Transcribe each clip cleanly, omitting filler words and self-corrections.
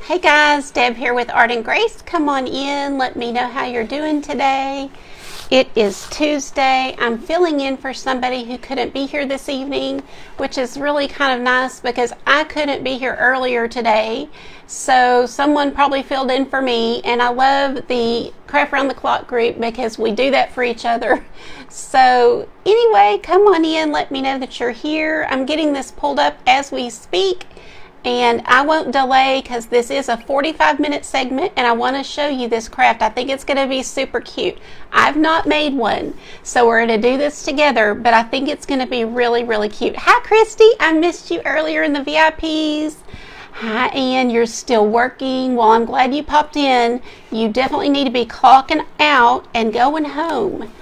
Hey guys, Deb here with Art and Grace. Come on in, let me know how you're doing today. It is Tuesday. I'm filling in for somebody who couldn't be here this evening, which is really kind of nice because I couldn't be here earlier today. So someone probably filled in for me, and I love the Craft Round the Clock group because we do that for each other. So anyway, come on in, let me know that you're here. I'm getting this pulled up as we speak. And I won't delay because this is a 45-minute segment and I want to show you this craft. I think it's going to be super cute. I've not made one, so we're going to do this together, but I think it's going to be really, really cute. Hi, Christy. I missed you earlier in the VIPs. Hi, Ann. You're still working. Well, I'm glad you popped in. You definitely need to be clocking out and going home.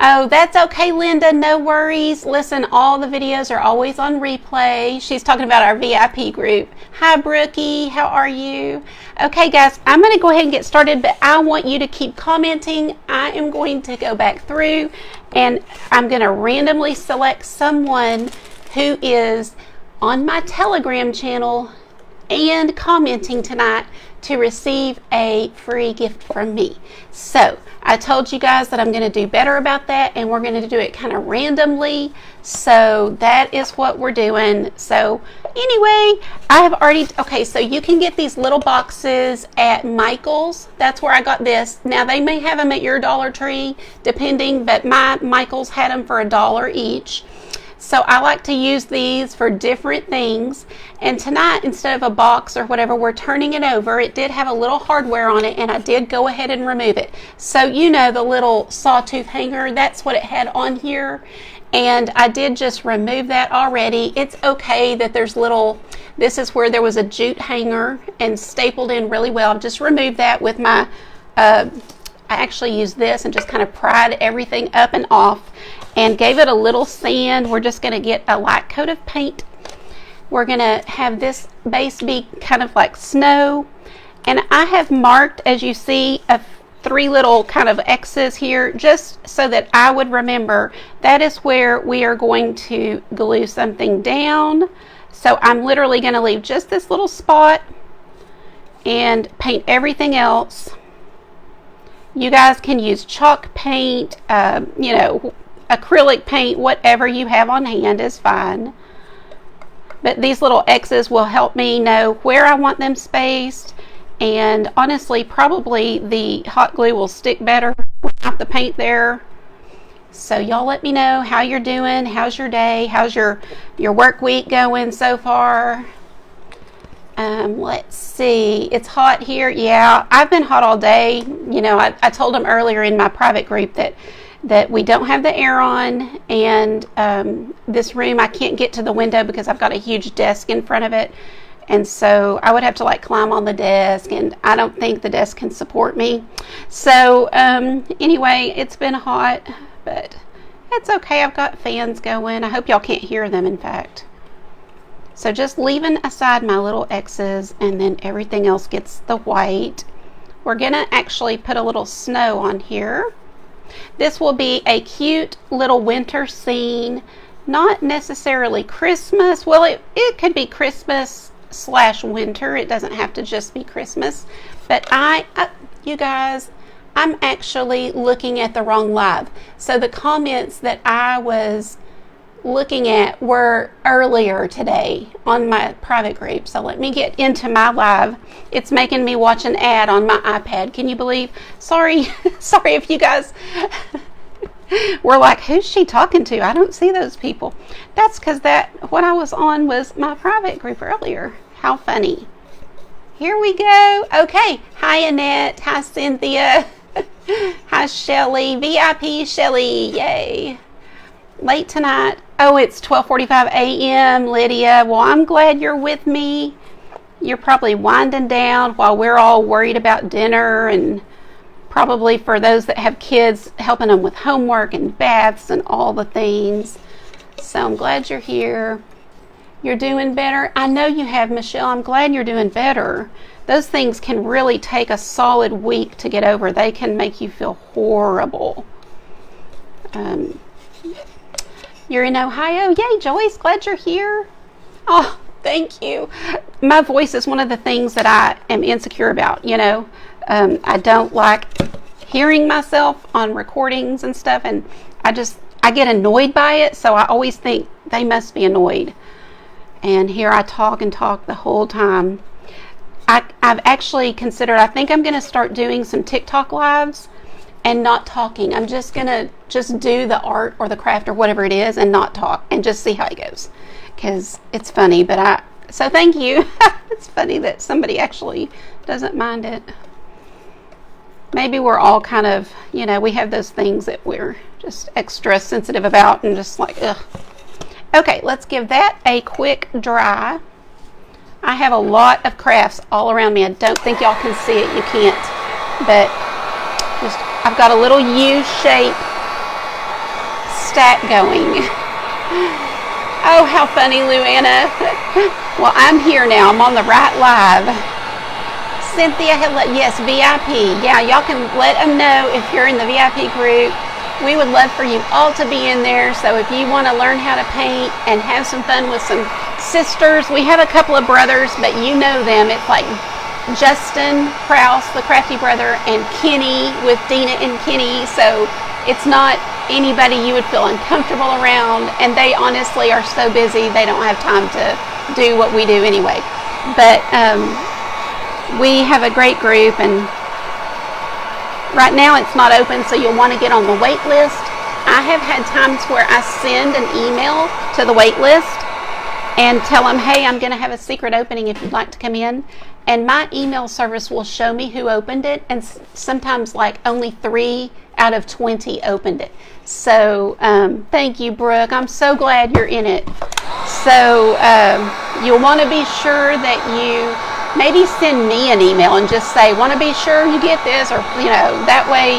Oh, that's okay, Linda. No worries. Listen, all the videos are always on replay. She's talking about our VIP group. Hi, Brookie. How are you? Okay, guys, I'm going to go ahead and get started, but I want you to keep commenting. I am going to go back through, and I'm going to randomly select someone who is on my Telegram channel and commenting tonight to receive a free gift from me. So I told you guys that I'm going to do better about that, and we're going to do it kind of randomly. So that is what we're doing. So anyway, I have already, okay, so you can get these little boxes at Michael's. That's where I got this. Now they may have them at your Dollar Tree depending, but my Michael's had them for $1 each. So I like to use these for different things. And tonight, instead of a box or whatever, we're turning it over. It did have a little hardware on it, and I did go ahead and remove it. So you know the little sawtooth hanger, that's what it had on here. And I did just remove that already. It's okay that there's little, this is where there was a jute hanger and stapled in really well. I've just removed that with my, I actually used this and just kind of pried everything up and off and gave it a little sand. We're just going to get a light coat of paint. We're going to have this base be kind of like snow. And I have marked, as you see, 3 little kind of X's here just so that I would remember that is where we are going to glue something down. So I'm literally going to leave just this little spot and paint everything else. You guys can use chalk paint, you know, acrylic paint, whatever you have on hand is fine. But these little X's will help me know where I want them spaced. And honestly, probably the hot glue will stick better without the paint there. So y'all let me know how you're doing. How's your day? How's your work week going so far? Let's see. It's hot here. Yeah, I've been hot all day. You know, I told them earlier in my private group that we don't have the air on, and this room I can't get to the window because I've got a huge desk in front of it, and so I would have to like climb on the desk, and I don't think the desk can support me. So anyway, it's been hot, but it's okay. I've got fans going. I hope y'all can't hear them, in fact. So just leaving aside my little X's, and then everything else gets the white. We're gonna actually put a little snow on here. This will be a cute little winter scene, not necessarily Christmas. Well, it could be Christmas / winter. It doesn't have to just be Christmas. But you guys, I'm actually looking at the wrong live. So the comments that I was looking at were earlier today on my private group. So let me get into my live. It's making me watch an ad on my iPad. Can you believe? Sorry if you guys were like, who's she talking to? I don't see those people. That's because what I was on was my private group earlier. How funny. Here we go. Okay. Hi, Annette. Hi, Cynthia. Hi, Shelly. VIP Shelly. Yay. Late tonight. Oh, it's 12:45 a.m. Lydia. Well, I'm glad you're with me. You're probably winding down while we're all worried about dinner, and probably for those that have kids, helping them with homework and baths and all the things. So I'm glad you're here. You're doing better. I know you have, Michelle. I'm glad you're doing better. Those things can really take a solid week to get over. They can make you feel horrible. You're in Ohio. Yay, Joyce. Glad you're here. Oh, Thank you. My voice is one of the things that I am insecure about, you know. I don't like hearing myself on recordings and stuff, and I get annoyed by it, so I always think they must be annoyed. And here I talk and talk the whole time. I've actually considered, I think I'm going to start doing some TikTok lives and not talking. I'm just going to do the art or the craft or whatever it is and not talk and just see how it goes. Because it's funny, so thank you. It's funny that somebody actually doesn't mind it. Maybe we're all kind of, you know, we have those things that we're just extra sensitive about and just like, ugh. Okay, let's give that a quick dry. I have a lot of crafts all around me. I don't think y'all can see it. You can't. But I've got a little U-shaped stack going. Oh, how funny, Luanna. Well, I'm here now. I'm on the right live. Cynthia, hello. Yes, VIP. Yeah, y'all can let them know if you're in the VIP group. We would love for you all to be in there. So if you want to learn how to paint and have some fun with some sisters, we have a couple of brothers, but you know them. It's like Justin Krause, the crafty brother, and Kenny with Dina and Kenny. So it's not anybody you would feel uncomfortable around, and they honestly are so busy they don't have time to do what we do anyway. But we have a great group, and right now it's not open, so you'll want to get on the wait list. I have had times where I send an email to the wait list and tell them, hey, I'm going to have a secret opening if you'd like to come in, and my email service will show me who opened it, and sometimes like only 3 out of 20 opened it. So thank you, Brooke. I'm so glad you're in it. So you'll want to be sure that you maybe send me an email and just say, want to be sure you get this, or, you know, that way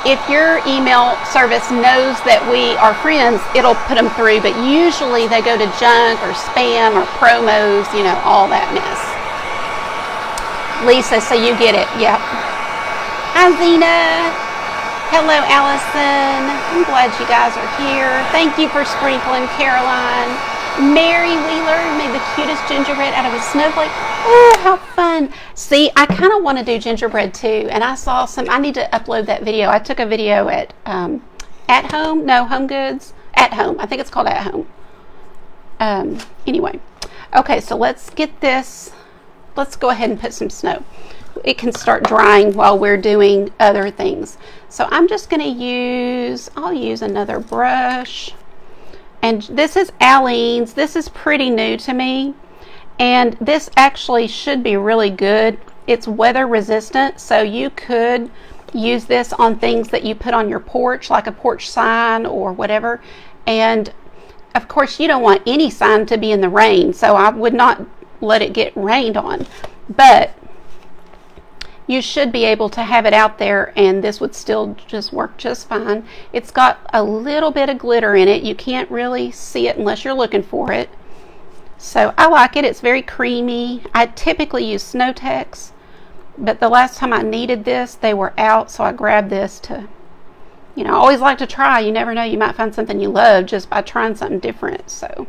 if your email service knows that we are friends, it'll put them through, but usually they go to junk or spam or promos, you know, all that mess. Lisa, so you get it. Yep. Hi, Zena. Hello, Allison. I'm glad you guys are here. Thank you for sprinkling, Caroline. Mary Wheeler made the cutest gingerbread out of a snowflake. Oh, how fun. See, I kind of want to do gingerbread too, and I saw I need to upload that video. I took a video at Home Goods. At Home. I think it's called At Home. Anyway. Okay, so let's get this. Let's go ahead and put some snow. It can start drying while we're doing other things. So I'm just going to I'll use another brush. And this is Aleene's. This is pretty new to me. And this actually should be really good. It's weather resistant, so you could use this on things that you put on your porch, like a porch sign or whatever. And of course, you don't want any sign to be in the rain, so I would not let it get rained on. But you should be able to have it out there, and this would still just work just fine. It's got a little bit of glitter in it. You can't really see it unless you're looking for it. So I like it. It's very creamy. I typically use Snow-Tex, but the last time I needed this, they were out, so I grabbed this to, you know, I always like to try. You never know, you might find something you love just by trying something different. So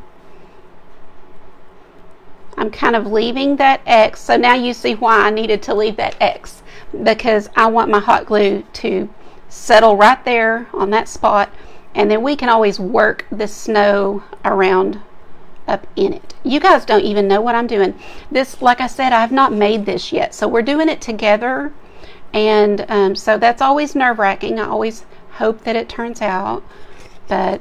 I'm kind of leaving that X. So now you see why I needed to leave that X, because I want my hot glue to settle right there on that spot, and then we can always work the snow around up in it. You guys don't even know what I'm doing. This, like I said, I've not made this yet, so we're doing it together, and so that's always nerve-wracking. I always hope that it turns out, but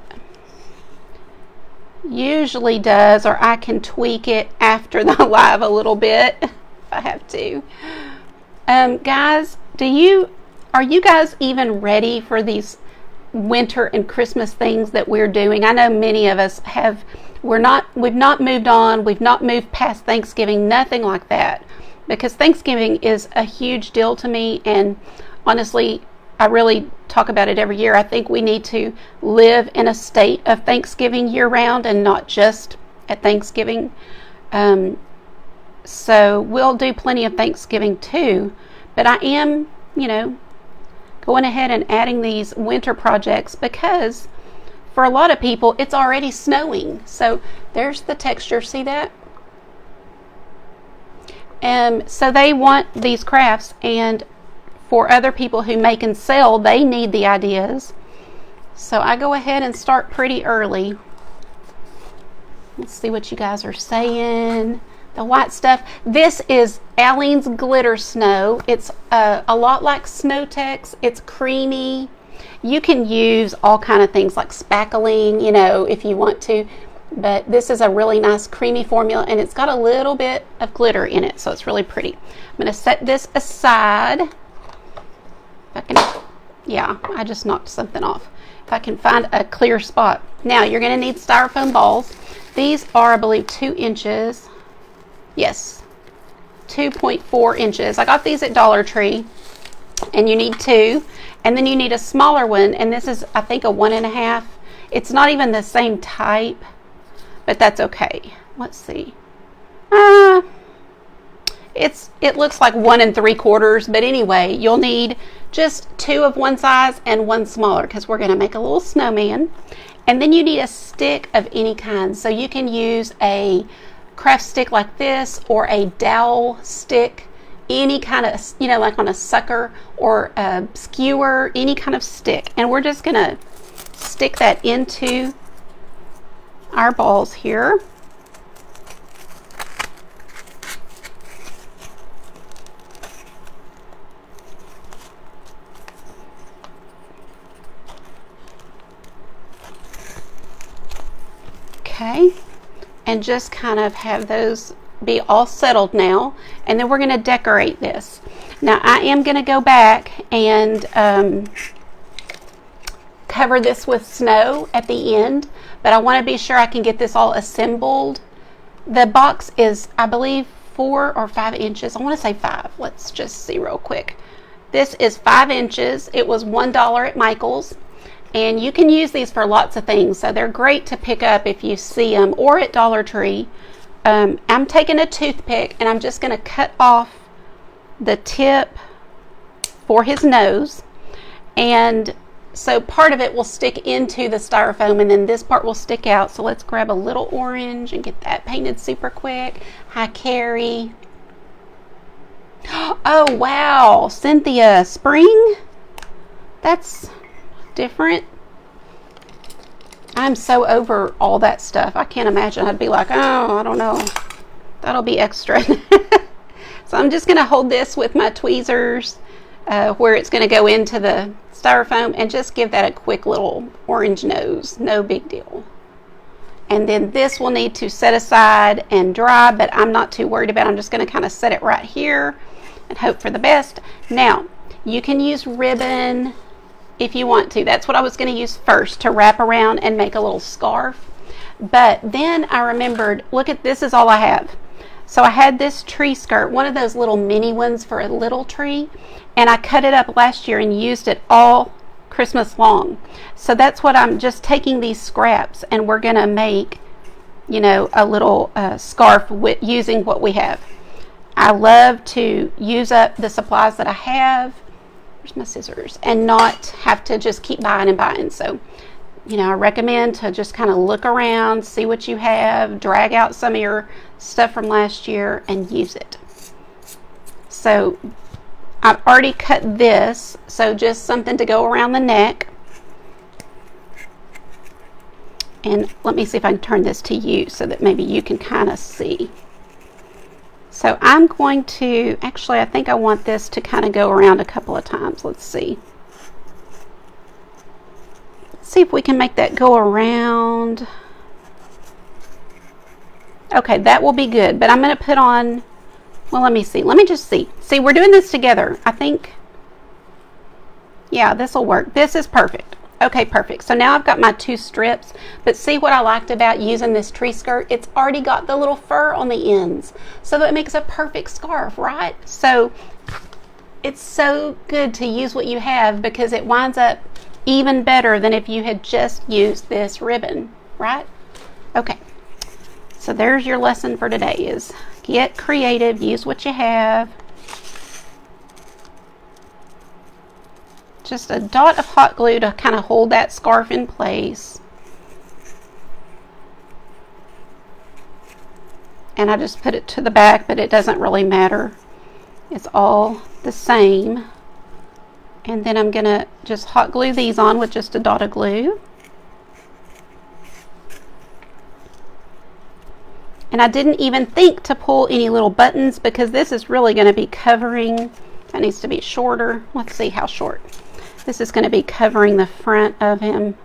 usually does, or I can tweak it after the live a little bit if I have to. Guys, are you guys even ready for these winter and Christmas things that we're doing? I know many of us have. We've not moved on. We've not moved past Thanksgiving, nothing like that, because Thanksgiving is a huge deal to me, and honestly, I really talk about it every year. I think we need to live in a state of Thanksgiving year round and not just at Thanksgiving. So we'll do plenty of Thanksgiving too, but I am, you know, going ahead and adding these winter projects because for a lot of people it's already snowing. So there's the texture. See that? So they want these crafts, and for other people who make and sell, they need the ideas. So I go ahead and start pretty early. Let's see what you guys are saying. The white stuff. This is Aleene's Glitter Snow. It's a lot like Snowtex. It's creamy. You can use all kind of things like spackling, you know, if you want to. But this is a really nice creamy formula, and it's got a little bit of glitter in it, so it's really pretty. I'm going to set this aside. If I can, yeah, I just knocked something off. If I can find a clear spot. Now, you're going to need styrofoam balls. These are, I believe, 2 inches. Yes, 2.4 inches. I got these at Dollar Tree, and you need 2. And then you need a smaller one, and this is, I think, a 1.5. It's not even the same type, but that's okay. Let's see. It looks like 1 3/4, but anyway, you'll need just 2 of one size and 1 smaller, because we're going to make a little snowman. And then you need a stick of any kind. So you can use a craft stick like this, or a dowel stick, any kind of, you know, like on a sucker or a skewer, any kind of stick. And we're just going to stick that into our balls here. Okay, and just kind of have those be all settled now, and then we're going to decorate this. Now I am going to go back and cover this with snow at the end, but I want to be sure I can get this all assembled. The box is, I believe, 4 or 5 inches. I want to say 5. Let's just see real quick. This is 5 inches. It was $1 at Michael's. And you can use these for lots of things, so they're great to pick up if you see them, or at Dollar Tree. I'm taking a toothpick, and I'm just going to cut off the tip for his nose. And so part of it will stick into the styrofoam, and then this part will stick out. So let's grab a little orange and get that painted super quick. Hi, Carrie. Oh, wow. Cynthia, spring? That's different. I'm so over all that stuff. I can't imagine. I'd be like, oh, I don't know. That'll be extra. So I'm just going to hold this with my tweezers where it's going to go into the styrofoam, and just give that a quick little orange nose. No big deal. And then this will need to set aside and dry, but I'm not too worried about it. I'm just going to kind of set it right here and hope for the best. Now, you can use ribbon if you want to. That's what I was going to use first, to wrap around and make a little scarf. But then I remembered, look at this, is all I have. So I had this tree skirt, one of those little mini ones for a little tree, and I cut it up last year and used it all Christmas long. So that's what I'm just taking these scraps, and we're going to make, you know, a little scarf with using what we have. I love to use up the supplies that I have. Where's my scissors? And not have to just keep buying and buying. So, you know, I recommend to just kind of look around, see what you have, drag out some of your stuff from last year and use it. So I've already cut this, so just something to go around the neck. And let me see if I can turn this to you so that maybe you can kind of see. So I'm going to, actually I think I want this to kind of go around a couple of times. Let's see. Let's see if we can make that go around. Okay, that will be good, but I'm going to put on, well, let me see. Let me just see. See, we're doing this together. I think, yeah, this will work. This is perfect. Okay, perfect. So now I've got my 2 strips, but see what I liked about using this tree skirt? It's already got the little fur on the ends, so that makes a perfect scarf, right? So it's so good to use what you have, because it winds up even better than if you had just used this ribbon, right? Okay, so there's your lesson for today, is get creative, use what you have. Just a dot of hot glue to kind of hold that scarf in place. and I just put it to the back, but it doesn't really matter. It's all the same. And then I'm gonna just hot glue these on with just a dot of glue. And I didn't even think to pull any little buttons because this is really going to be covering, that needs to be shorter. Let's see how short. This is going to be covering the front of him.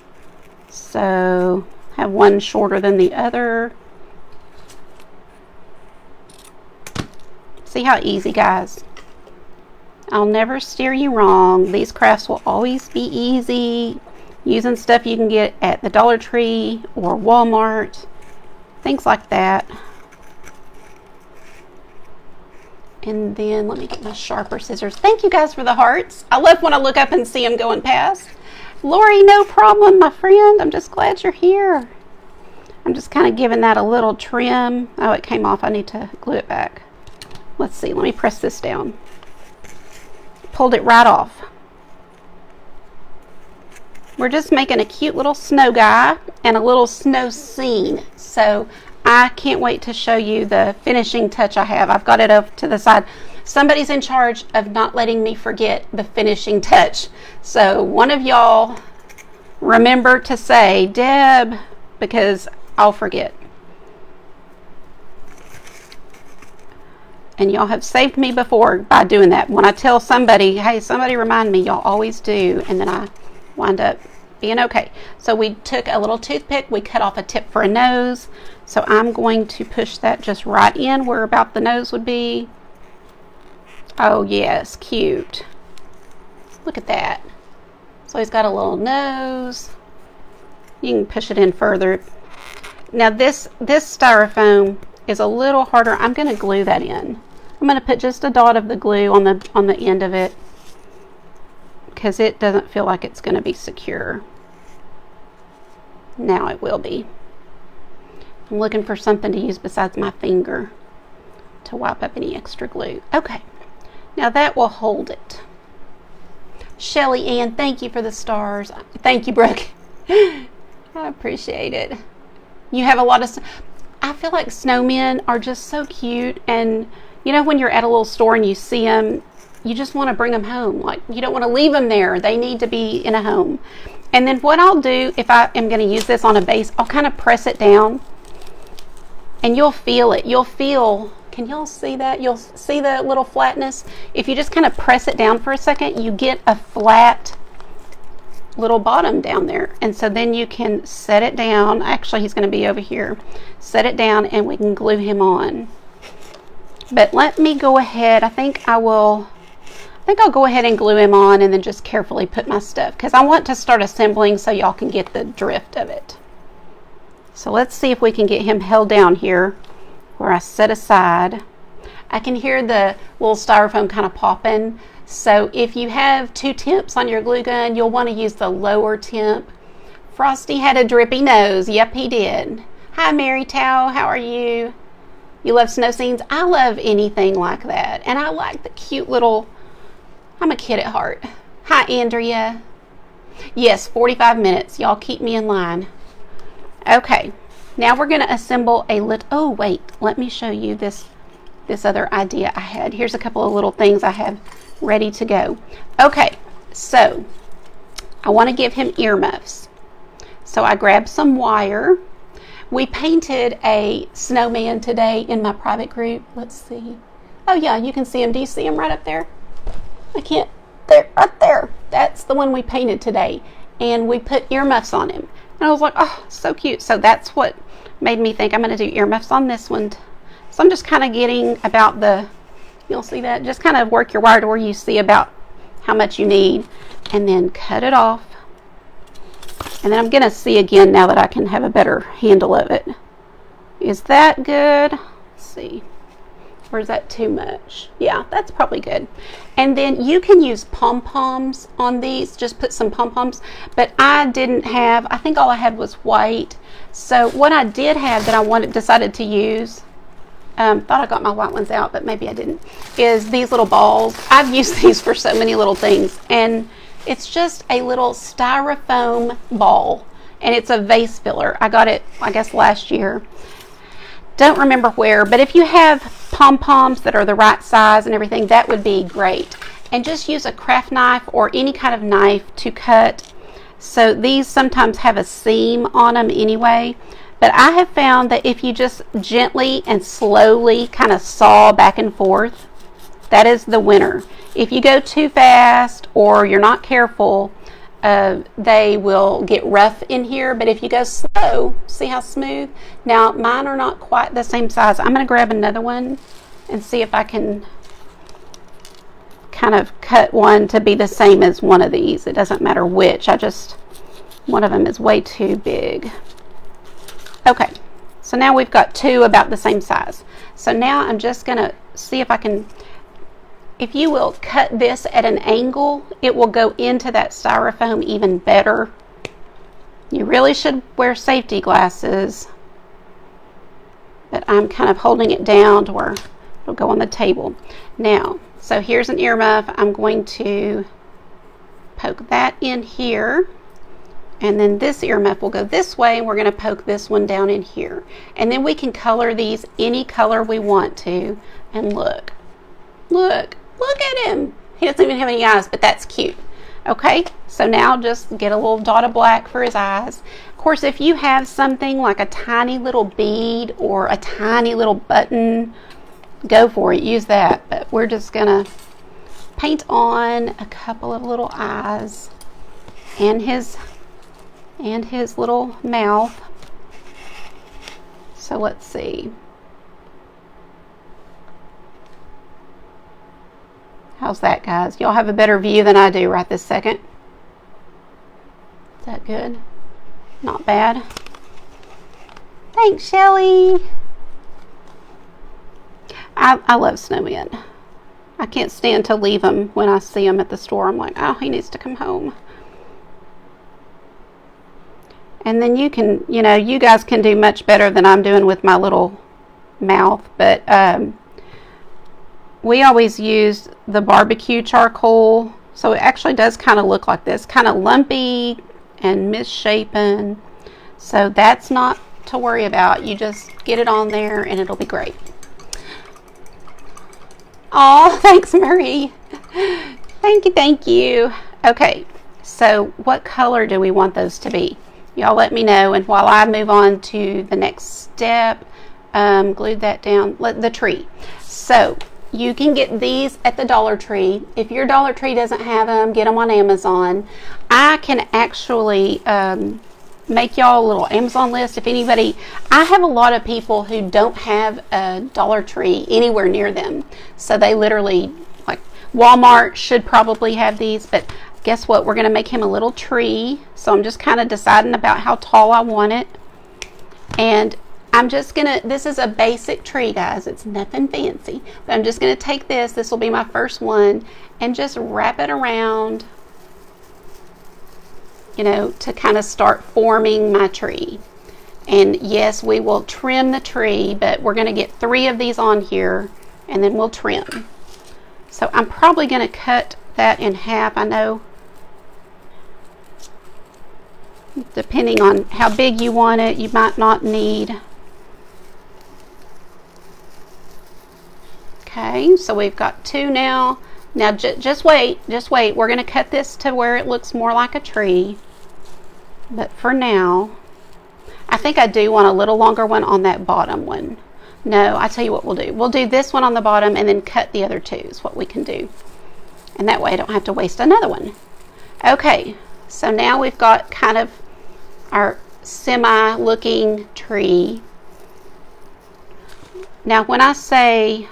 So have one shorter than the other. See how easy, guys. I'll never steer you wrong. These crafts will always be easy. Using stuff you can get at the Dollar Tree or Walmart. Things like that. And then let me get my sharper scissors. Thank you guys for the hearts. I love when I look up and see them going past. Lori, no problem, my friend. I'm just glad you're here. I'm just kind of giving that a little trim. Oh, it came off. I need to glue it back. Let's see. Let me press this down. Pulled it right off. We're just making a cute little snow guy and a little snow scene. So I can't wait to show you the finishing touch I have. I've got it up to the side. Somebody's in charge of not letting me forget the finishing touch. So one of y'all remember to say, Deb, because I'll forget. And y'all have saved me before by doing that. When I tell somebody, hey, somebody remind me, y'all always do. And then I wind up being okay. So we took a little toothpick, we cut off a tip for a nose. So I'm going to push that just right in where about the nose would be. Oh yes, cute. Look at that. So he's got a little nose. You can push it in further. Now this styrofoam is a little harder. I'm going to glue that in. I'm going to put just a dot of the glue on the end of it, because it doesn't feel like it's going to be secure. Now it will be. I'm looking for something to use besides my finger to wipe up any extra glue. Okay, now that will hold it. Shelly Ann, thank you for the stars. Thank you, Brooke. I appreciate it. You have a lot of... I feel like snowmen are just so cute, and you know when you're at a little store and you see them, you just want to bring them home. Like, you don't want to leave them there. They need to be in a home. And then what I'll do, if I am going to use this on a base, I'll kind of press it down, and you'll feel it. You'll feel, can y'all see that? You'll see the little flatness. If you just kind of press it down for a second, you get a flat little bottom down there. And so then you can set it down. Actually, he's going to be over here. Set it down and we can glue him on. But let me go ahead. I think I'll go ahead and glue him on and then just carefully put my stuff, because I want to start assembling so y'all can get the drift of it. So let's see if we can get him held down here where I set aside. I can hear the little styrofoam kind of popping. So if you have 2 temps on your glue gun, you'll want to use the lower temp. Frosty had a drippy nose. Yep, he did. Hi, Mary Tao. How are you? You love snow scenes? I love anything like that. And I like the cute little... I'm a kid at heart. Hi, Andrea. Yes, 45 minutes. Y'all keep me in line. Okay. Now we're going to assemble a oh, wait. Let me show you this other idea I had. Here's a couple of little things I have ready to go. Okay. So, I want to give him earmuffs. So, I grabbed some wire. We painted a snowman today in my private group. Let's see. Oh, yeah, you can see him. Do you see him right up there? I can't. There, right there. That's the one we painted today. And we put earmuffs on him. And I was like, oh, so cute. So that's what made me think I'm going to do earmuffs on this one. So I'm just kind of getting about you'll see that. Just kind of work your wire to where you see about how much you need. And then cut it off. And then I'm going to see again now that I can have a better handle of it. Is that good? Let's see. Or is that too much? Yeah, that's probably good. And then you can use pom-poms on these. Just put some pom-poms. But I didn't have, I think all I had was white. So what I did have that I decided to use, thought I got my white ones out, but maybe I didn't, is these little balls. I've used these for so many little things. And it's just a little styrofoam ball. And it's a vase filler. I got it, I guess, last year. don't remember where, but if you have pom-poms that are the right size and everything, that would be great. And just use a craft knife or any kind of knife to cut. So these sometimes have a seam on them anyway, but I have found that if you just gently and slowly kind of saw back and forth, that is the winner. If you go too fast or you're not careful, they will get rough in here, but if you go slow, see how smooth? Now mine are not quite the same size. I'm going to grab another one and see if I can kind of cut one to be the same as one of these. It doesn't matter which, one of them is way too big. Okay, so now we've got two about the same size. So now I'm just going to see if I can, if you will cut this at an angle, it will go into that styrofoam even better. You really should wear safety glasses, but I'm kind of holding it down to where it'll go on the table. Now, so here's an earmuff. I'm going to poke that in here, and then this earmuff will go this way, and we're going to poke this one down in here. And then we can color these any color we want to. And look at him. He doesn't even have any eyes, but that's cute. Okay, so now just get a little dot of black for his eyes. Of course, if you have something like a tiny little bead or a tiny little button, go for it, use that. But we're just gonna paint on a couple of little eyes and his little mouth. So let's see. How's that, guys? Y'all have a better view than I do right this second. Is that good? Not bad. Thanks, Shelly. I love Snowman. I can't stand to leave him when I see him at the store. I'm like, oh, he needs to come home. And then you can, you guys can do much better than I'm doing with my little mouth, but we always use the barbecue charcoal, so it actually does kind of look like this, kind of lumpy and misshapen. So that's not to worry about. You just get it on there and it'll be great. Oh, thanks, Marie. Thank you. Okay, so what color do we want those to be? Y'all let me know, and while I move on to the next step, glued that down, the tree. So you can get these at the Dollar Tree. If your Dollar Tree doesn't have them, get them on Amazon. I can actually make y'all a little Amazon list. If anybody, I have a lot of people who don't have a Dollar Tree anywhere near them. So they literally, like Walmart should probably have these, but guess what? We're going to make him a little tree. So I'm just kind of deciding about how tall I want it. And I'm just gonna, this is a basic tree, guys. It's nothing fancy, but I'm just gonna take this will be my first one, and just wrap it around, to kind of start forming my tree. And yes, we will trim the tree, but we're gonna get 3 of these on here, and then we'll trim. So I'm probably gonna cut that in half. I know, depending on how big you want it, you might not need. Okay, so we've got 2 now. Now just wait. We're going to cut this to where it looks more like a tree. But for now, I think I do want a little longer one on that bottom one. No, I tell you what we'll do. We'll do this one on the bottom and then cut the other 2 is what we can do. And that way I don't have to waste another one. Okay, so now we've got kind of our semi-looking tree. Now when I say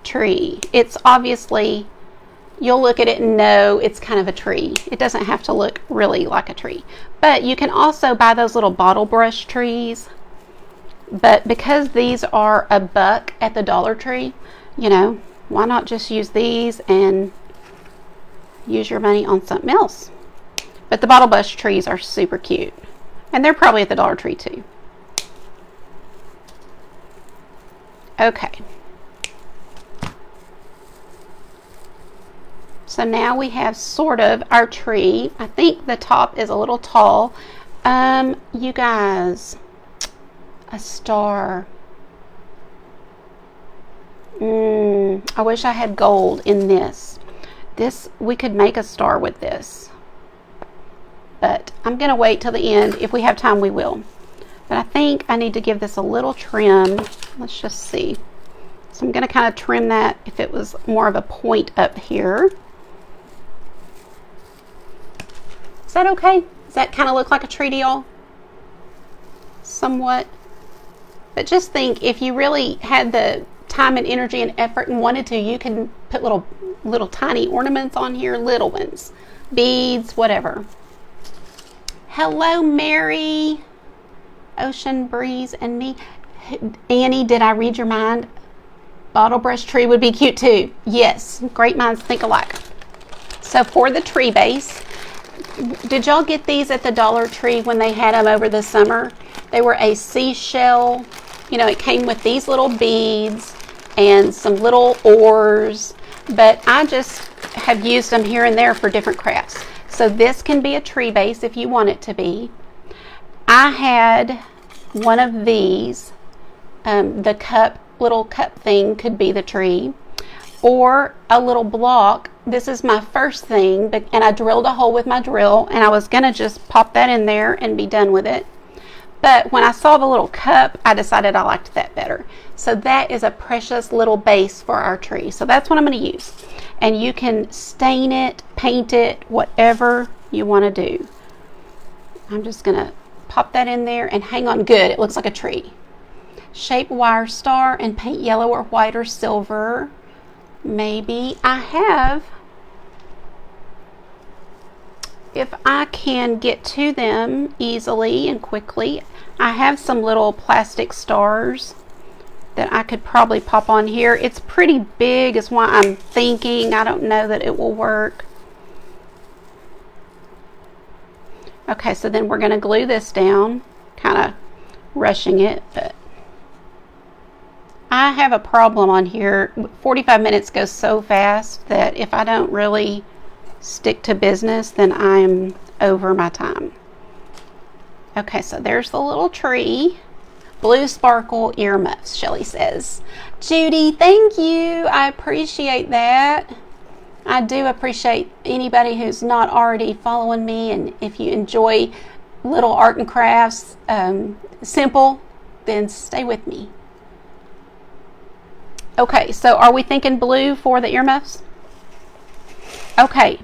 tree, it's obviously, you'll look at it and know it's kind of a tree. It doesn't have to look really like a tree, but you can also buy those little bottle brush trees. But because these are $1 at the Dollar Tree, why not just use these and use your money on something else? But the bottle brush trees are super cute, and they're probably at the Dollar Tree too. Okay, so now we have sort of our tree. I think the top is a little tall. You guys, A star. I wish I had gold in this. We could make a star with this. But I'm going to wait till the end. If we have time, we will. But I think I need to give this a little trim. Let's just see. So I'm going to kind of trim that if it was more of a point up here. Is that okay? Does that kind of look like a tree to y'all? Somewhat. But just think, if you really had the time and energy and effort and wanted to, you can put little tiny ornaments on here, little ones, beads, whatever. Hello, Mary, Ocean Breeze, and me. Annie, did I read your mind? Bottle brush tree would be cute too. Yes, great minds think alike. So for the tree base, did y'all get these at the Dollar Tree when they had them over the summer? They were a seashell. You know, it came with these little beads and some little oars, but I just have used them here and there for different crafts. So this can be a tree base if you want it to be. I had one of these. The little cup thing could be the tree, or a little block. This is my first thing, and I drilled a hole with my drill, and I was gonna just pop that in there and be done with it. But when I saw the little cup, I decided I liked that better. So that is a precious little base for our tree. So that's what I'm going to use. And you can stain it, paint it, whatever you want to do. I'm just going to pop that in there and hang on good. It looks like a tree. Shape wire star and paint yellow or white or silver. Maybe I have. If I can get to them easily and quickly, I have some little plastic stars that I could probably pop on here. It's pretty big is why I'm thinking. I don't know that it will work. Okay, so then we're going to glue this down, kind of rushing it, but I have a problem on here. 45 minutes goes so fast that if I don't really stick to business, then I'm over my time. Okay, so there's the little tree. Blue sparkle earmuffs, Shelly says. Judy, thank you. I appreciate that. I do appreciate anybody who's not already following me, and if you enjoy little art and crafts, simple, then stay with me. Okay, so are we thinking blue for the earmuffs? Okay,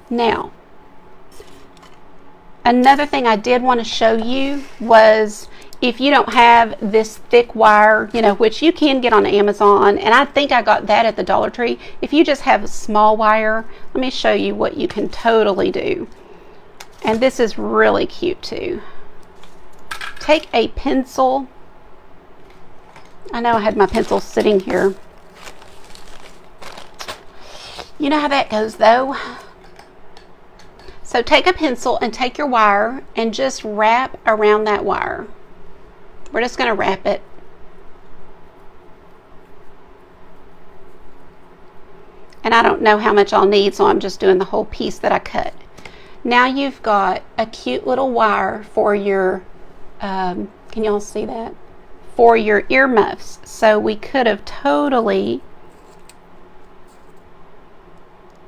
now, another thing I did want to show you was if you don't have this thick wire, you know, which you can get on Amazon, and I think I got that at the Dollar Tree. If you just have a small wire, let me show you what you can totally do. And this is really cute too. Take a pencil. I know I had my pencil sitting here. You know how that goes though. So take a pencil and take your wire and just wrap around that wire. We're just going to wrap it. And I don't know how much I'll need, so I'm just doing the whole piece that I cut. Now you've got a cute little wire for your, can y'all see that? For your earmuffs. So we could have totally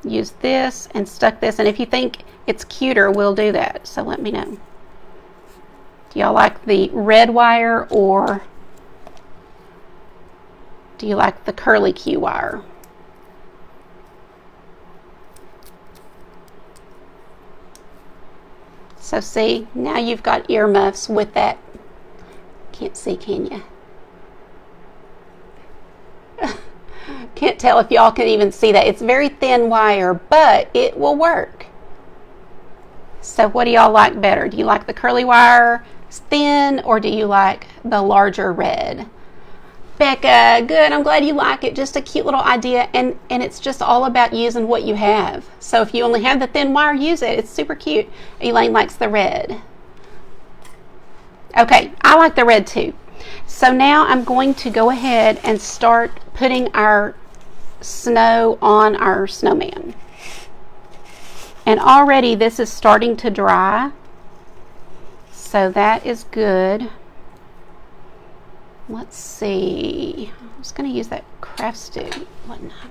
used this and stuck this. And if you think it's cuter, we'll do that. So let me know. Do y'all like the red wire, or do you like the curly Q wire? So see, now you've got earmuffs with that. Can't see, can you? Can't tell if y'all can even see that. It's very thin wire, but it will work. So what do y'all like better? Do you like the curly wire thin, or do you like the larger red? Becca, good. I'm glad you like it. Just a cute little idea, and it's just all about using what you have. So if you only have the thin wire, use it. It's super cute. Elaine likes the red. Okay, I like the red too. So now I'm going to go ahead and start putting our snow on our snowman. And already this is starting to dry. So that is good. Let's see. I was going to use that craft stick. Wasn't I?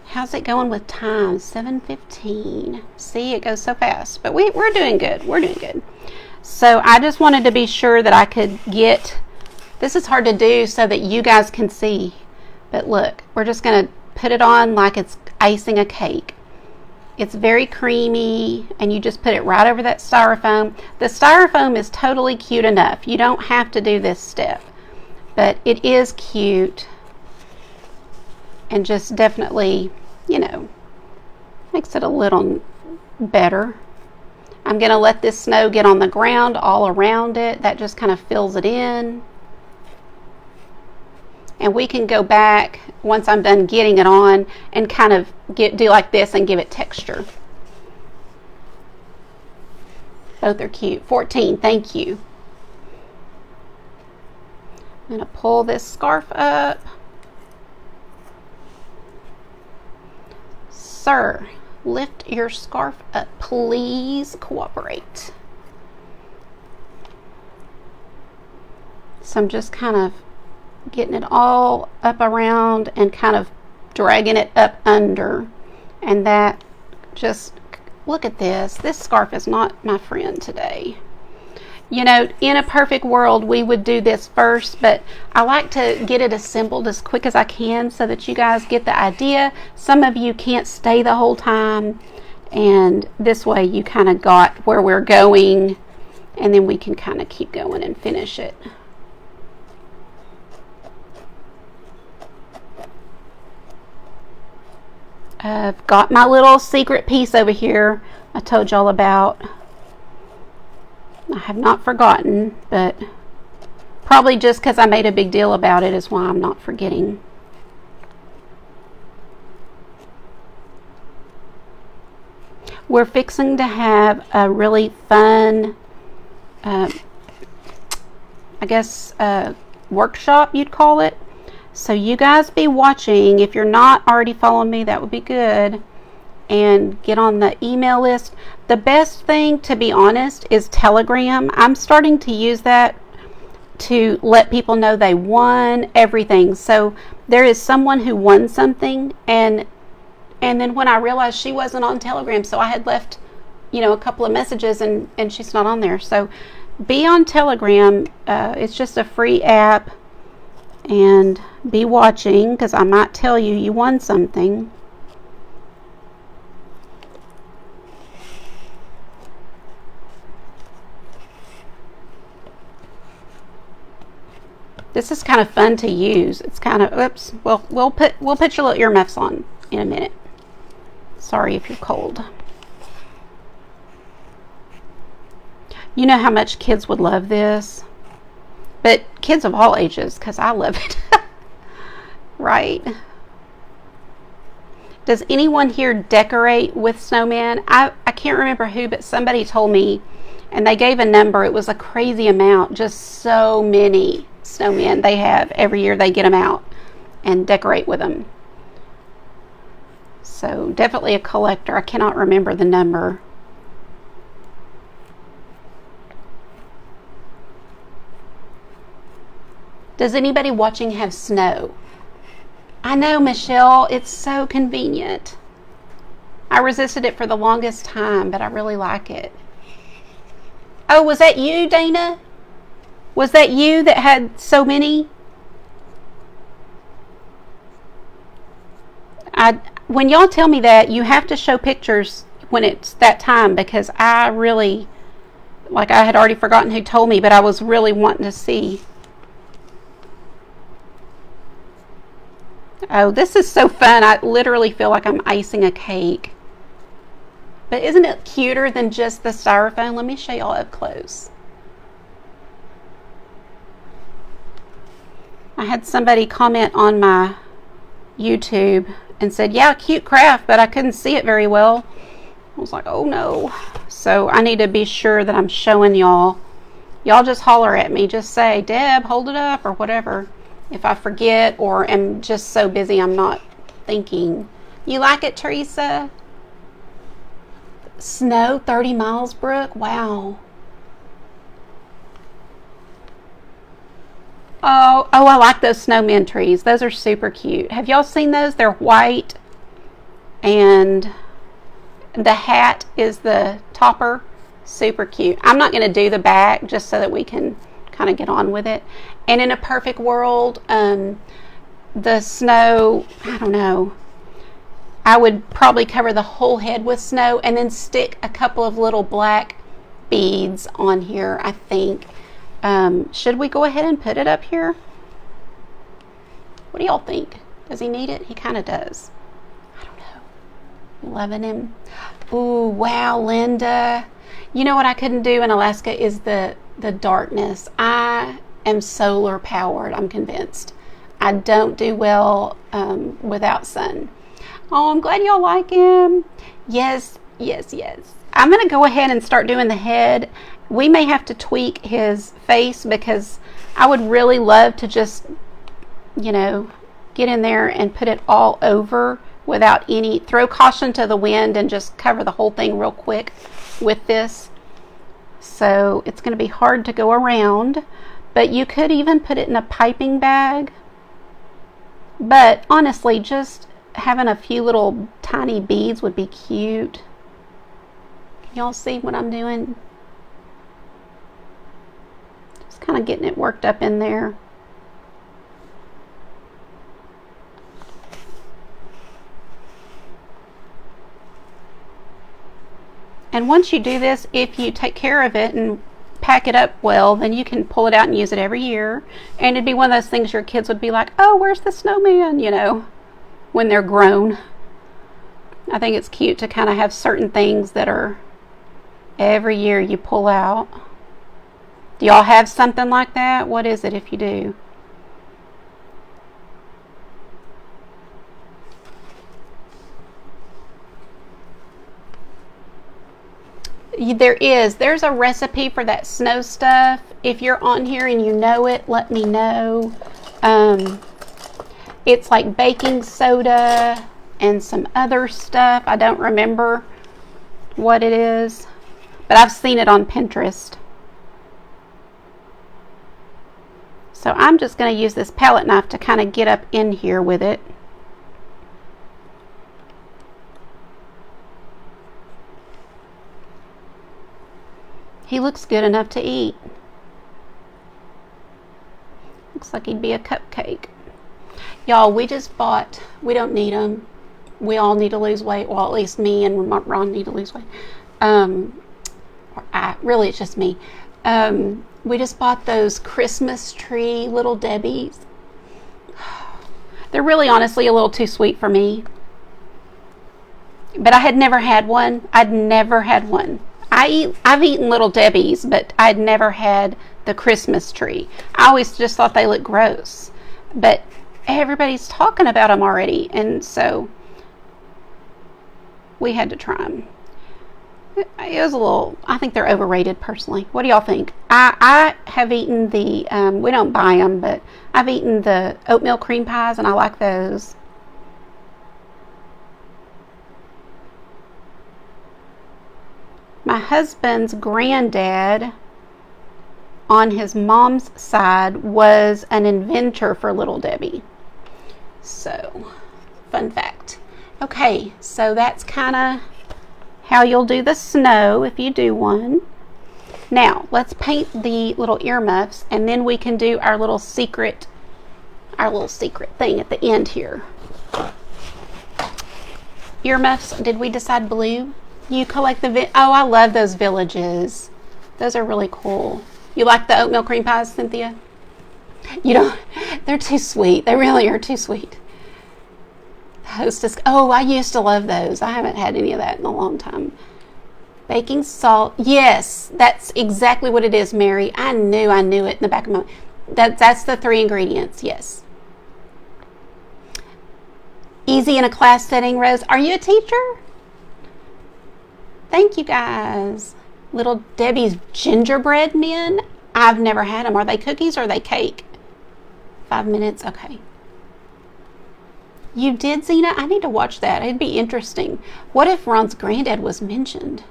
How's it going with time? 7:15. See, it goes so fast. But we're doing good. We're doing good. So I just wanted to be sure that I could get... This is hard to do so that you guys can see. But look, we're just going to put it on like it's icing a cake. It's very creamy, and you just put it right over that styrofoam. The styrofoam is totally cute enough. You don't have to do this step. But it is cute. And just definitely, you know, makes it a little better. I'm going to let this snow get on the ground all around it. That just kind of fills it in. And we can go back once I'm done getting it on and kind of do like this and give it texture. Both are cute. 14, thank you. I'm going to pull this scarf up. Sir, lift your scarf up. Please cooperate. So I'm just kind of getting it all up around and kind of dragging it up under. And that just, look at this. This scarf is not my friend today. You know, in a perfect world, we would do this first, but I like to get it assembled as quick as I can so that you guys get the idea. Some of you can't stay the whole time, and this way you kind of got where we're going, and then we can kind of keep going and finish it. I've got my little secret piece over here I told y'all about. I have not forgotten, but probably just because I made a big deal about it is why I'm not forgetting. We're fixing to have a really fun, I guess, workshop, you'd call it. So you guys be watching. If you're not already following me, that would be good. And get on the email list. The best thing, to be honest, is Telegram. I'm starting to use that to let people know they won everything. So there is someone who won something, and then when I realized she wasn't on Telegram, so I had left, you know, a couple of messages, and she's not on there. So be on Telegram. It's just a free app, and be watching, because I might tell you you won something. This is kind of fun to use. It's kind of, oops, well, we'll put your little earmuffs on in a minute. Sorry if you're cold. You know how much kids would love this? But kids of all ages, because I love it. Right? Does anyone here decorate with snowman? I can't remember who, but somebody told me, and they gave a number. It was a crazy amount. Just so many snowmen they have every year. They get them out and decorate with them. So definitely a collector. I cannot remember the number. Does anybody watching have snow? I know, Michelle, it's so convenient. I resisted it for the longest time, but I really like it. Oh, was that you, Dana? Was that you that had so many? When y'all tell me that, you have to show pictures when it's that time, because I really, like, I had already forgotten who told me, but I was really wanting to see. Oh, this is so fun. I literally feel like I'm icing a cake. But isn't it cuter than just the styrofoam? Let me show y'all up close. I had somebody comment on my YouTube and said, yeah, cute craft, but I couldn't see it very well. I was like, oh no. So I need to be sure that I'm showing y'all. Y'all just holler at me. Just say, Deb, hold it up, or whatever. If I forget or am just so busy I'm not thinking. You like it, Teresa? Snow 30 miles, Brooke? Wow. Oh, I like those snowman trees. Those are super cute. Have y'all seen those? They're white, and the hat is the topper. Super cute. I'm not going to do the back just so that we can kind of get on with it. And in a perfect world, the snow, I don't know, I would probably cover the whole head with snow and then stick a couple of little black beads on here, I think. Should we go ahead and put it up here? What do y'all think? Does he need it? He kind of does. I don't know. Loving him. Ooh, wow, Linda. You know what I couldn't do in Alaska is the darkness. I am solar powered, I'm convinced. I don't do well without sun. Oh, I'm glad y'all like him. Yes. I'm going to go ahead and start doing the head. We may have to tweak his face because I would really love to just, get in there and put it all over without throw caution to the wind and just cover the whole thing real quick with this. So it's going to be hard to go around, but you could even put it in a piping bag. But honestly, just having a few little tiny beads would be cute. Can y'all see what I'm doing? Just kind of getting it worked up in there. And once you do this, if you take care of it and pack it up well, then you can pull it out and use it every year. And it'd be one of those things your kids would be like, oh, where's the snowman, when they're grown. I think it's cute to kind of have certain things that are every year you pull out. Do y'all have something like that? What is it if you do? There's a recipe for that snow stuff. If you're on here and you know it, let me know. It's like baking soda and some other stuff. I don't remember what it is, but I've seen it on Pinterest. So I'm just going to use this palette knife to kind of get up in here with it. He looks good enough to eat. Looks like he'd be a cupcake. Y'all, we don't need them. We all need to lose weight. Well, at least me and Ron need to lose weight. Really, it's just me. We just bought those Christmas tree Little Debbie's. They're really honestly a little too sweet for me. But I had never had one. I'd never had one. I've eaten Little Debbie's, but I'd never had the Christmas tree. I always just thought they looked gross. But everybody's talking about them already, and so we had to try them. It was a little, I think they're overrated personally. What do y'all think? I have eaten the, we don't buy them, but I've eaten the oatmeal cream pies, and I like those. My husband's granddad on his mom's side was an inventor for Little Debbie. So, fun fact. Okay, so that's kind of how you'll do the snow if you do one. Now, let's paint the little earmuffs, and then we can do our little secret thing at the end here. Earmuffs, did we decide blue? You collect oh, I love those villages. Those are really cool. You like the oatmeal cream pies, Cynthia? You don't, they're too sweet. They really are too sweet. Hostess, oh, I used to love those. I haven't had any of that in a long time. Baking salt, yes, that's exactly what it is, Mary. I knew it in the back of my mind. That's the 3 ingredients, yes. Easy in a class setting, Rose. Are you a teacher? Thank you, guys. Little Debbie's gingerbread men. I've never had them. Are they cookies or are they cake? 5 minutes, okay. You did, Zena? I need to watch that. It'd be interesting. What if Ron's granddad was mentioned?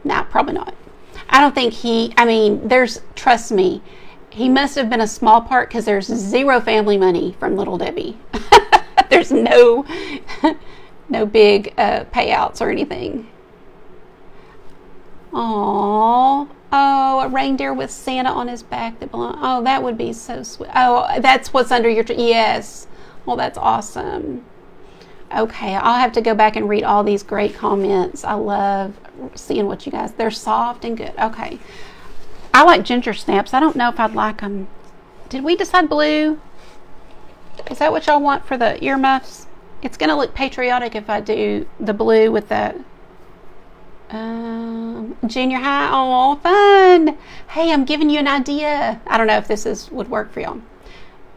Nah, probably not. I don't think trust me, He must have been a small part because there's zero family money from Little Debbie. There's no big payouts or anything. Aww. Oh, a reindeer with Santa on his back that belongs. Oh, that would be so sweet. Oh, that's what's under your tree. Yes. Well, that's awesome. Okay, I'll have to go back and read all these great comments. I love seeing what you guys. They're soft and good. Okay. I like ginger snaps. I don't know if I'd like them. Did we decide blue? Is that what y'all want for the earmuffs? It's going to look patriotic if I do the blue with the junior high. Oh, fun. Hey, I'm giving you an idea. I don't know if this would work for y'all.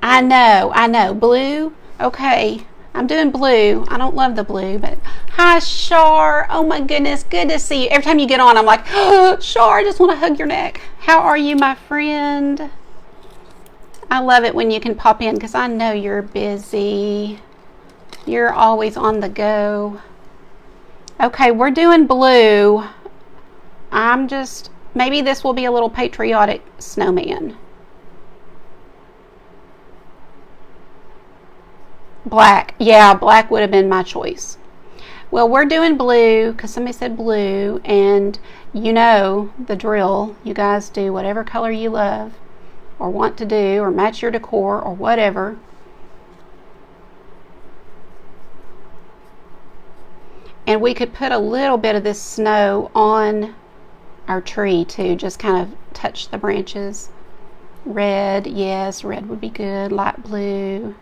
I know. Blue. Okay. I'm doing blue. I don't love the blue, but hi, Shar. Oh my goodness. Good to see you. Every time you get on, I'm like, oh, Shar, I just want to hug your neck. How are you, my friend? I love it when you can pop in because I know you're busy. You're always on the go. Okay, we're doing blue. Maybe this will be a little patriotic snowman. Black. Yeah, black would have been my choice. Well, we're doing blue because somebody said blue, and you know the drill. You guys do whatever color you love or want to do or match your decor or whatever. And we could put a little bit of this snow on our tree too, just kind of touch the branches. Red, yes, red would be good. Light blue.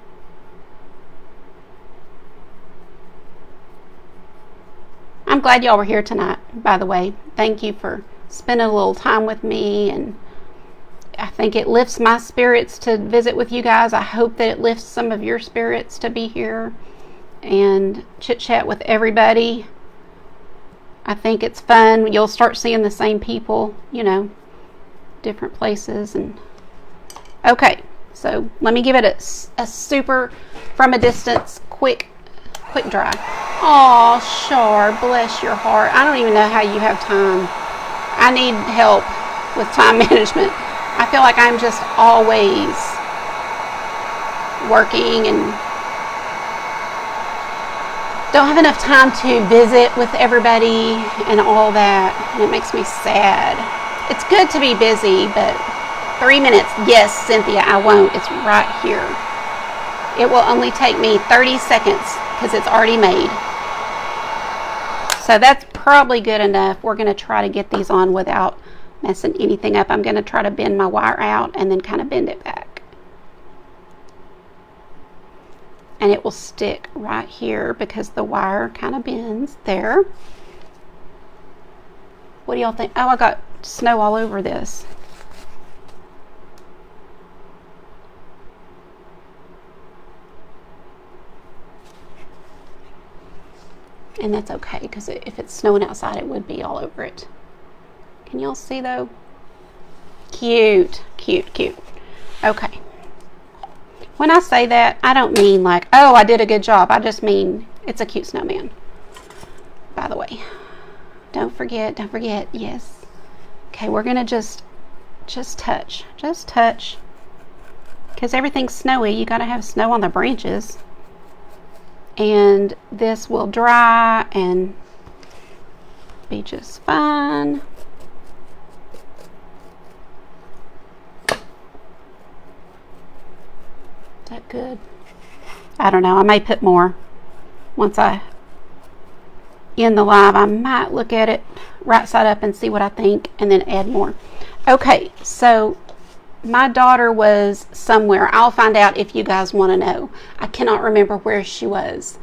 I'm glad y'all were here tonight, by the way. Thank you for spending a little time with me, and I think it lifts my spirits to visit with you guys. I hope that it lifts some of your spirits to be here and chit-chat with everybody. I think it's fun. You'll start seeing the same people, different places. And okay, so let me give it a super, from a distance, quick dry. Aw, Shar, bless your heart. I don't even know how you have time. I need help with time management. I feel like I'm just always working and don't have enough time to visit with everybody and all that. And it makes me sad. It's good to be busy, but 3 minutes. Yes, Cynthia, I won't. It's right here. It will only take me 30 seconds because it's already made. So that's probably good enough. We're going to try to get these on without messing anything up. I'm going to try to bend my wire out and then kind of bend it back. And it will stick right here because the wire kind of bends there. What do y'all think? Oh, I got snow all over this. And that's okay, because if it's snowing outside, it would be all over it. Can y'all see, though? Cute. Okay. When I say that, I don't mean like, oh, I did a good job. I just mean it's a cute snowman. By the way. Don't forget. Yes. Okay, we're going to just touch. Just touch. Because everything's snowy. You got to have snow on the branches. And this will dry and be just fine. Is that good? I don't know. I may put more. Once I end the live, I might look at it right side up and see what I think and then add more. Okay, so my daughter was somewhere. I'll find out if you guys want to know. I cannot remember where she was.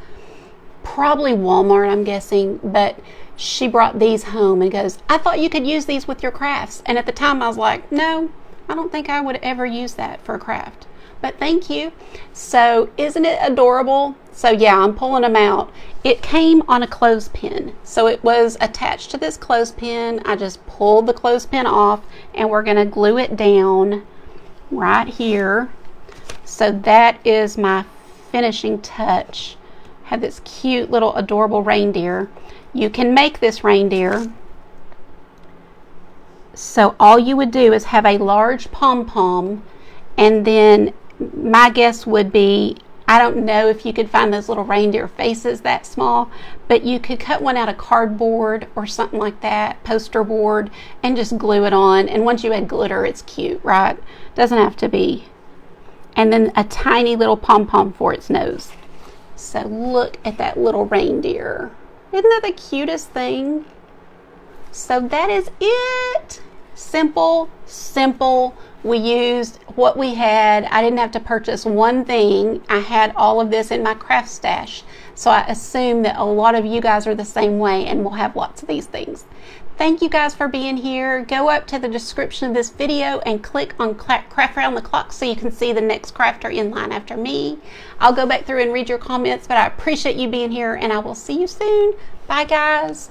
Probably Walmart, I'm guessing. But she brought these home and goes, I thought you could use these with your crafts. And at the time I was like, no, I don't think I would ever use that for a craft. But thank you. So isn't it adorable? So yeah, I'm pulling them out. It came on a clothespin. So it was attached to this clothespin. I just pulled the clothespin off and we're going to glue it down right here. So that is my finishing touch. I have this cute little adorable reindeer. You can make this reindeer So all you would do is have a large pom-pom, and then my guess would be, I don't know if you could find those little reindeer faces that small, but you could cut one out of cardboard or something like that, poster board, and just glue it on. And once you add glitter, it's cute, right? Doesn't have to be. And then a tiny little pom-pom for its nose. So look at that little reindeer. Isn't that the cutest thing? So that is it. Simple, simple. We used what we had. I didn't have to purchase one thing. I had all of this in my craft stash. So I assume that a lot of you guys are the same way and will have lots of these things. Thank you guys for being here. Go up to the description of this video and click on Craft Around the Clock so you can see the next crafter in line after me. I'll go back through and read your comments, but I appreciate you being here, and I will see you soon. Bye, guys.